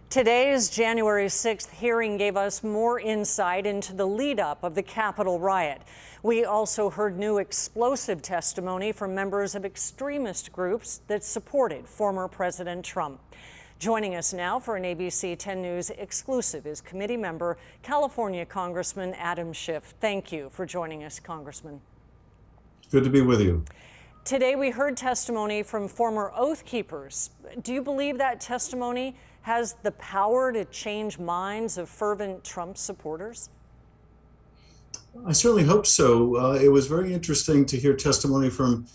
Today's January 6th hearing gave us more insight into the lead up of the Capitol riot. We also heard new explosive testimony from members of extremist groups that supported former President Trump. Joining us now for an ABC 10 News exclusive is committee member, California Congressman Adam Schiff. Thank you for joining us, Congressman. Good to be with you. Today we heard testimony from former Oath Keepers. Do you believe that testimony has the power to change minds of fervent Trump supporters? I certainly hope so. It was very interesting to hear testimony from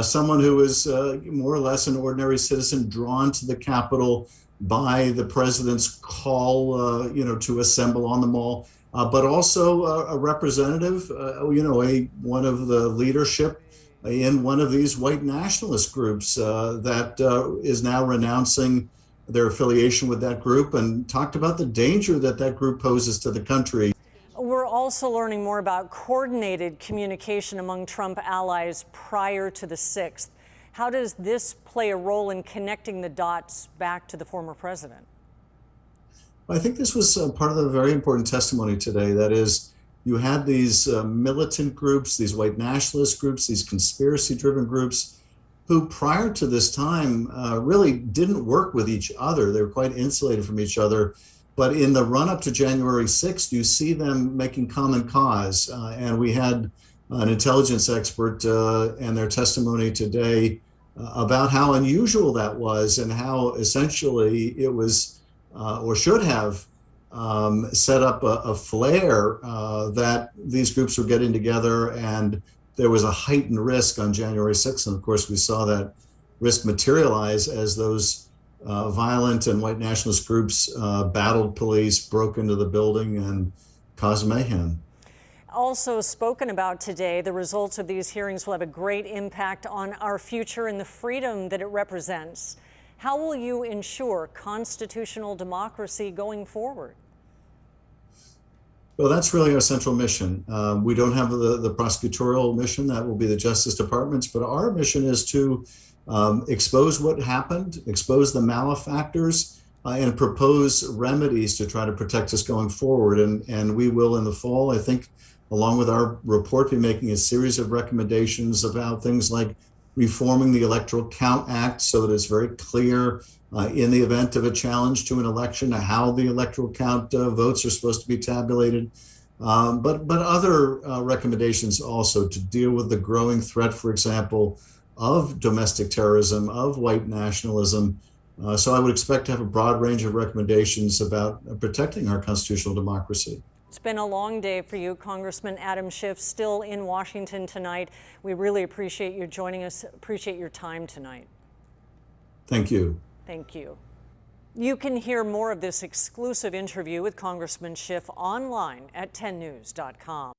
someone who was more or less an ordinary citizen drawn to the Capitol by the president's call, to assemble on the Mall, but also a representative, one of the leadership in one of these white nationalist groups that is now renouncing their affiliation with that group, and talked about the danger that that group poses to the country. We're also learning more about coordinated communication among Trump allies prior to the 6th. How does this play a role in connecting the dots back to the former president? I think this was part of the very important testimony today. That is, you had these militant groups, these white nationalist groups, these conspiracy-driven groups, who prior to this time really didn't work with each other. They were quite insulated from each other. But in the run-up to January 6th, you see them making common cause. And we had an intelligence expert and their testimony today about how unusual that was and how essentially it was or should have set up a flare that these groups were getting together, and there was a heightened risk on January 6th. And of course, we saw that risk materialize as those violent and white nationalist groups battled police, broke into the building, and caused mayhem. Also spoken about today, the results of these hearings will have a great impact on our future and the freedom that it represents. How will you ensure constitutional democracy going forward? Well, that's really our central mission. We don't have the prosecutorial mission. That will be the Justice Department's, but our mission is to expose what happened, expose the malefactors, and propose remedies to try to protect us going forward. And we will, in the fall, I think, along with our report, be making a series of recommendations about things like reforming the Electoral Count Act so that it's very clear in the event of a challenge to an election how the electoral count votes are supposed to be tabulated. But other recommendations also to deal with the growing threat, for example, of domestic terrorism, of white nationalism. So I would expect to have a broad range of recommendations about protecting our constitutional democracy. It's been a long day for you, Congressman Adam Schiff, still in Washington tonight. We really appreciate you joining us, appreciate your time tonight. Thank you. Thank you. You can hear more of this exclusive interview with Congressman Schiff online at 10news.com.